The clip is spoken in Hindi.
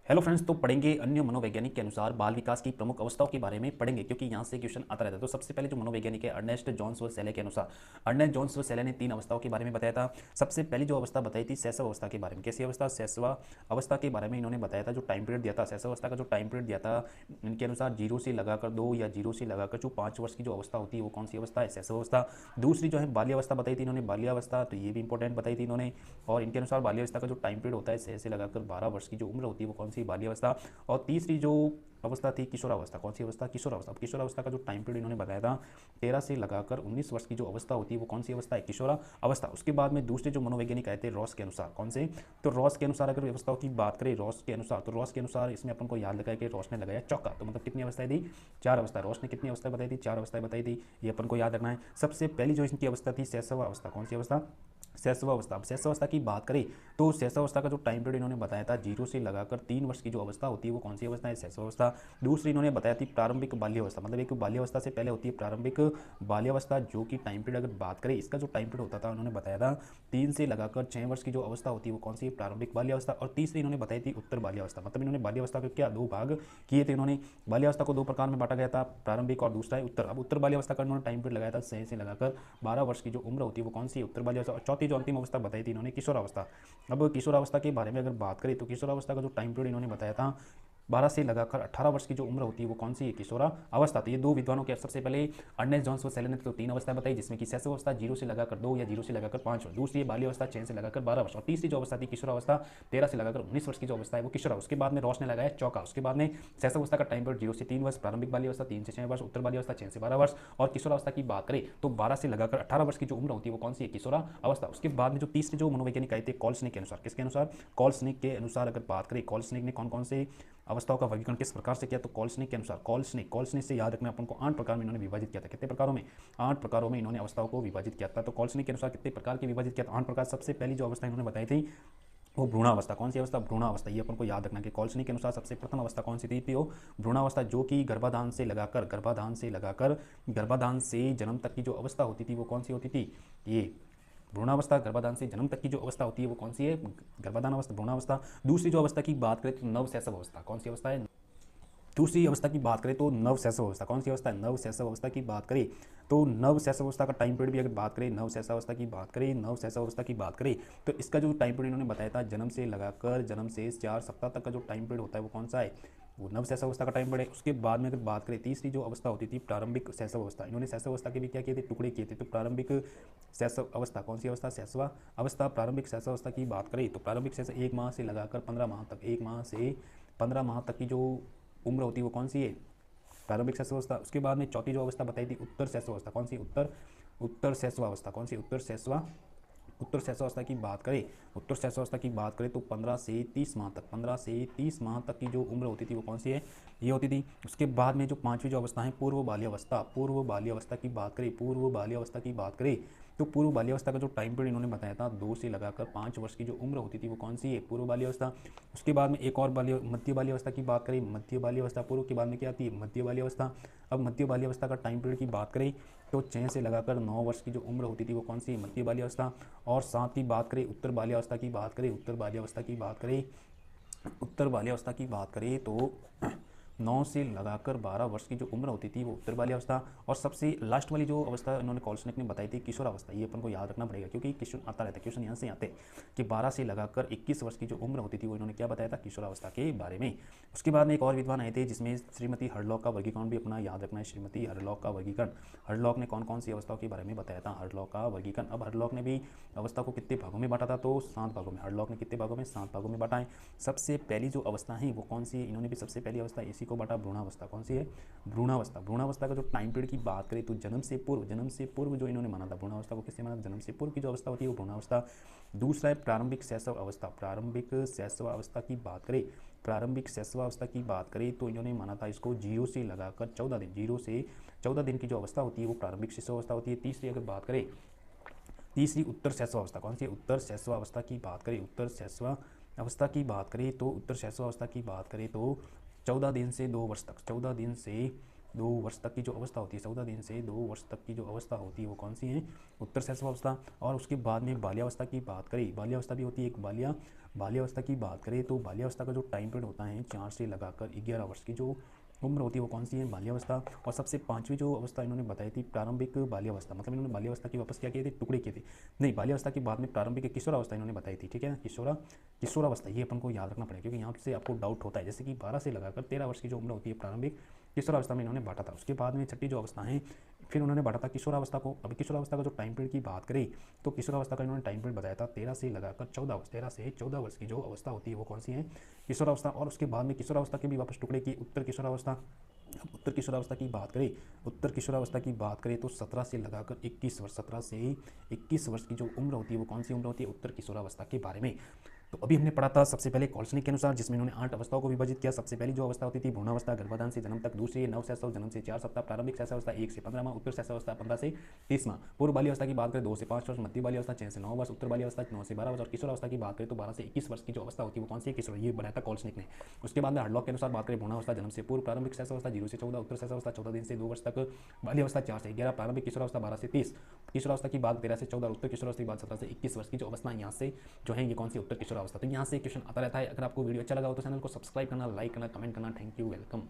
हेलो फ्रेंड्स, तो पढ़ेंगे अन्य मनोवैज्ञानिक के अनुसार बाल विकास की प्रमुख अवस्थाओं के बारे में पढ़ेंगे, क्योंकि यहाँ से क्वेश्चन आता रहता है। तो सबसे पहले जो मनोवैज्ञानिक है अर्नेस्ट जॉन्स व सेले के अनुसार, अर्नेस्ट जॉन्स व सेले ने 3 अवस्थाओं के बारे में बताया था। सबसे पहली जो अवस्था बताई थी शैशव अवस्था के बारे में। कैसी अवस्था? शैशव अवस्था के बारे में इन्होंने बताया था। जो टाइम पीरियड दिया था शैशव अवस्था का, जो टाइम पीरियड दिया था इनके अनुसार 0 से लगाकर 2 या 0 से लगाकर जो 5 वर्ष की जो अवस्था होती है वो कौन सी अवस्था है? शैशव अवस्था। दूसरी जो है बाल्यावस्था बताई थी इन्होंने, बाल्यावस्था, तो ये भी इंपॉर्टेंट बताई थी इन्होंने। और इनके अनुसार बाल्यावस्था का जो टाइम पीरियड होता है 6 से लगाकर 12 वर्ष की जो उम्र होती है वो कौन सी? बाल्यावस्था। और तीसरी जो अवस्था थी किशोरावस्था। कौन सी अवस्था? किशोरावस्था। अब किशोरावस्था का जो टाइम पीरियड इन्होंने बताया था 13 से लगाकर 19 वर्ष की जो अवस्था होती है वो कौन सी अवस्था है? किशोरावस्था। उसके बाद में दूसरे जो मनोवैज्ञानिक आए थे रॉस के अनुसार। कौन से? तो रॉस के अनुसार अगर अवस्थाओं की बात करें रॉस के अनुसार, तो रॉस के अनुसार इसमें अपन को याद रखा है कि रॉस ने लगाया चौका। तो मतलब कितनी अवस्थाएं थी? 4 अवस्था। रॉस ने कितनी अवस्था बताई थी? 4 अवस्थाएं बताई थी। ये अपन को याद रखना है। सबसे पहली जो इनकी अवस्था थी शैशव अवस्था। कौन सी अवस्था? शैशवावस्था। अब शैशवावस्था की बात करें तो शैशवावस्था का जो टाइम पीरियड इन्होंने बताया था 0 से लगाकर 3 वर्ष की जो अवस्था होती है वो कौन सी अवस्था है? शैशवावस्था। दूसरी इन्होंने बताया थी प्रारंभिक बाल्यावस्था, मतलब एक बाल्यावस्था से पहले होती है प्रारंभिक बाल्यावस्था, जो कि टाइम पीरियड अगर बात करें इसका जो टाइम पीरियड होता था उन्होंने बताया था 3 से लगाकर 6 वर्ष की जो अवस्था होती है वो कौन सी है? प्रारंभिक बाल्यावस्था। और तीसरी इन्होंने बताई थी उत्तर बाल्यावस्था, मतलब इन्होंने बाल्यावस्था के क्या 2 भाग किए थे इन्होंने। बाल्यावस्था को 2 प्रकार में बांटा गया था, प्रारंभिक और दूसरा है उत्तर। अब उत्तर बाल्यावस्था का इन्होंने टाइम पीरियड लगाया था 6 से लगाकर 12 वर्ष की जो उम्र होती है वो कौन सी है? उत्तर बाल्यावस्था। और चौथी जो अंतिम अवस्था बताई थी इन्होंने किशोरावस्था। अब किशोरावस्था के बारे में अगर बात करें तो किशोरावस्था का जो टाइम पीरियड इन्होंने बताया था 12 से लगाकर 18 वर्ष की जो उम्र होती है वो कौन सी है? किशोरावस्था। तो ये 2 विद्वानों के सबसे पहले अर्नेस्ट जॉन्स व सेले ने तो 3 अवस्था बताई, जिसमें कि शैशवावस्था 0 से लगाकर 2 या 0 से लगाकर 5 वर्ष, दूसरी है बाल्यावस्था 6 से लगाकर 12 वर्ष, और तीसरी जो अवस्था थी किशोरावस्था 13 से लगाकर 19 वर्ष की जो अवस्था है वो किशोरावस्था। उसके बाद में रॉस ने लगाया चौका। उसके बाद में शैशवावस्था का टाइम पीरियड 0 से 3 वर्ष, प्रारंभिक बाल्यावस्था 3 से 6 वर्ष, उत्तर बाल्यावस्था 6 से 12 वर्ष, और किशोरावस्था की बात करें तो 12 से लगाकर 18 वर्ष की जो उम्र होती है वो कौन सी है? किशोरावस्था। उसके बाद में जो तीसरे जो मनोवैज्ञानिक आए थे कॉल्सनिक के अनुसार। किसके अनुसार? कॉल्सनिक के अनुसार अगर बात करें कॉल्सनिक ने कौन कौन से अवस्थाओं का वर्गीकरण किस प्रकार से किया? तो कॉल्सनिक के अनुसार कॉल्सनिक से याद रखना अपन को 8 प्रकार में इन्होंने विभाजित किया था। कितने प्रकारों में? 8 प्रकारों में इन्होंने अवस्थाओं को विभाजित किया था। तो कॉल्सनिक के अनुसार कितने प्रकार के विभाजित किया था? 8 प्रकार। सबसे पहली जो अवस्था इन्होंने बताई थी वो भ्रूणावस्था। कौन सी अवस्था? भ्रूणावस्था। ये अपन को याद रखना कि कॉल्सनिक के अनुसार सबसे प्रथम अवस्था कौन सी थी? वो भ्रूणावस्था, जो कि गर्भाधान से जन्म तक की जो अवस्था होती थी वो कौन सी होती थी? ये भ्रूणावस्था। गर्भाधान से जन्म तक की जो अवस्था होती है वो कौन सी है? गर्भाधान अवस्था, भ्रूणावस्था। दूसरी जो अवस्था की बात करें तो नवशैशव अवस्था। कौन सी अवस्था है? दूसरी अवस्था की बात करें तो नवशैशव अवस्था। कौन सी अवस्था है? नवशैशव अवस्था की बात करें तो नवशैशव अवस्था का टाइम पीरियड भी अगर बात करें, नवशैशव अवस्था की बात करें तो इसका जो टाइम पीरियड इन्होंने बताया था जन्म से लगाकर जन्म से 4 सप्ताह तक का जो टाइम पीरियड होता है वो कौन सा है? वो नवशैशव अवस्था का टाइम पीरियड है। उसके बाद में अगर बात करें तीसरी जो अवस्था होती थी प्रारंभिक शैशव अवस्था, इन्होंने शैशव अवस्था के भी क्या किए थे? टुकड़े किए थे। तो प्रारंभिक शैशव अवस्था कौन सी अवस्था? शैशव अवस्था। प्रारंभिक शैशव अवस्था की बात करें तो प्रारंभिक शैशव 1 माह से लगाकर 15 माह तक, 1 माह से 15 माह तक की जो उम्र होती है वो कौन सी है? प्रारंभिक शैशवावस्था। उसके बाद में चौथी जो अवस्था बताई थी उत्तर शैशवावस्था। कौन सी? उत्तर शैशवावस्था। कौन सी? उत्तर शैशवावस्था की बात करें, उत्तर शैशवावस्था की बात करें तो 15 से 30 माह तक, 15 से 30 माह तक की जो उम्र होती थी वो कौन सी है? ये होती थी। उसके बाद में जो पांचवी जो अवस्था है पूर्व बाल्यावस्था, पूर्व बाल्यावस्था की बात करें तो पूर्व बाल्यावस्था का जो टाइम पीरियड इन्होंने बताया था 2 से लगाकर 5 वर्ष की जो उम्र होती थी वो कौन सी है? पूर्व बाल्यावस्था। उसके बाद में एक और मध्य बाल्यावस्था की बात करें, मध्य बाल्यावस्था। पूर्व के बाद में क्या आती है? मध्य बाल्यावस्था। अब मध्य बाल्यावस्था का टाइम पीरियड की बात करें तो 6 से लगाकर 9 वर्ष की जो उम्र होती थी वो कौन सी है? मध्य बाल्यावस्था। और साथ ही बात करें उत्तर बाल्यावस्था की बात करें, उत्तर बाल्यावस्था की बात करें तो 9 से लगाकर 12 वर्ष की जो उम्र होती थी वो उत्तर बाल्यावस्था। और सबसे लास्ट वाली जो अवस्था इन्होंने कॉल्सनिक ने बताई थी किशोरावस्था। ये अपन को याद रखना पड़ेगा क्योंकि क्वेश्चन आता रहता है, क्वेश्चन यहाँ से आते हैं कि 12 से लगाकर 21 वर्ष की जो उम्र होती थी वो इन्होंने क्या बताया था? किशोरावस्था के बारे में। उसके बाद में एक और विद्वान आए थे जिसमें श्रीमती हरलॉक का वर्गीकरण भी अपना याद रखना है। श्रीमती हरलॉक का वर्गीकरण, हरलॉक ने कौन कौन सी अवस्थाओं के बारे में बताया था? हरलॉक का वर्गीकरण। अब हरलॉक ने भी अवस्था को कितने भागों में बांटा था? तो 7 भागों में। हरलॉक ने कितने भागों में? 7 भागों में बांटा है। सबसे पहली जो अवस्था है वो कौन सी है? इन्होंने भी सबसे पहली अवस्था इसी को बांटा, भ्रूणावस्था। कौन सी है? भ्रूणावस्था। भ्रूणावस्था का जो टाइम पीरियड की बात करें तो जन्म से पूर्व जो इन्होंने माना था भ्रूणावस्था को, किससे माना? जन्म से पूर्व की जो अवस्था होती है वो भ्रूणावस्था। दूसरा है प्रारंभिक शैशव अवस्था। प्रारंभिक शैशव अवस्था की बात करें, प्रारंभिक शैशवावस्था की बात करें तो इन्होंने माना था इसको 0 से लगाकर 14 दिन, 0 से 14 दिन की जो अवस्था होती है वो प्रारंभिक शैशवावस्था होती है। तीसरी अगर बात करें, तीसरी उत्तर शैशवावस्था। कौन सी? उत्तर शैशवावस्था की बात करें, उत्तर शैशवावस्था की बात करें तो उत्तर शैशवावस्था की बात करें तो 14 दिन से 2 वर्ष तक, 14 दिन से 2 वर्ष तक की जो अवस्था होती है, 14 दिन से 2 वर्ष तक की जो अवस्था होती है वो कौन सी है? उत्तर शैशवावस्था। और उसके बाद में बाल्यावस्था की बात करें, बाल्यावस्था भी होती है एक बाल्यावस्था की बात करें तो बाल्यावस्था का जो टाइम पीरियड होता है 4 से लगाकर 11 वर्ष की जो उम्र होती है वो कौन सी है, बाल्यावस्था। और सबसे पांचवी जो अवस्था इन्होंने बताई थी प्रारंभिक बाल्यावस्था, मतलब इन्होंने बाल्यावस्था की वापस क्या किए थे, टुकड़े किए थे। नहीं, बाल्यावस्था की बाद में प्रारंभिक किशोरावस्था इन्होंने बताई थी, ठीक है ना। किशोरावस्था ये अपन को याद रखना पड़ेगा, क्योंकि यहाँ से आपको डाउट होता है। जैसे कि 12 से लगाकर 13 वर्ष की जो उम्र होती है प्रारंभिक किशोरावस्था में इन्होंने बांटा था। उसके बाद में छठी जो अवस्था है फिर उन्होंने बांटा था किशोरावस्था को। अभी किशोरावस्था का जो टाइम पीरियड की बात करें तो किशोरावस्था का इन्होंने टाइम पीरियड बताया था 13 से लगाकर 14 वर्ष, 13 से 14 वर्ष की जो अवस्था होती है वो कौन सी है, किशोरावस्था। और उसके बाद में किशोरावस्था के भी वापस टुकड़े की उत्तर किशोरावस्था। अब उत्तर किशोरावस्था की बात करें, उत्तर किशोरावस्था की बात करें तो 17 से लगाकर 21 वर्ष, 17 से 21 वर्ष की जो उम्र होती है वो कौन सी उम्र होती है, उत्तर किशोरावस्था के बारे में। तो अभी हमने पढ़ा था सबसे पहले कॉल्सनिक के अनुसार, जिसमें इन्होंने 8 अवस्थाओं को विभाजित किया। सबसे पहली जो अवस्था होती थी भ्रूणावस्था, गर्भाधान से जन्म तक। दूसरी नवशैशव, जन्म से 4 सप्ताह। प्रारंभिक शैशवावस्था 1 से 15 माह। उत्तर शैशवावस्था 15 से 30 माह। पूर्व बाल्यावस्था की बात करें 2 से 5 वर्ष। मध्य बाल्यावस्था 6 से 9 वर्ष। उत्तर बाल्यावस्था 9 से 12 वर्ष। और किशोरावस्था की बात करें तो 12 से 21 वर्ष की जो अवस्था होती है वो कौन सी है, किशोर। ये बनाया था कॉल्सनिक ने। उसके बाद में हार्डलॉक के अनुसार बात करें भ्रूणावस्था जन्म से पूर्व। प्रारंभिक शैशवावस्था 0 से 14। उत्तर शैशवावस्था 14 दिन से 2 वर्ष तक। बाल्यावस्था 4 से 11। प्रारंभिक किशोरावस्था 12 से 30। किशोरावस्था की बात 13 से 14। उत्तर किशोरावस्था की बात 17 से 21 वर्ष की जो अवस्था यहाँ से जो है ये कौन सी, उत्तर किशोरावस्था। तो यहाँ से क्वेश्चन आता रहता है। अगर आपको वीडियो अच्छा लगा हो तो चैनल को सब्सक्राइब करना, लाइक करना, कमेंट करना। Thank you, welcome.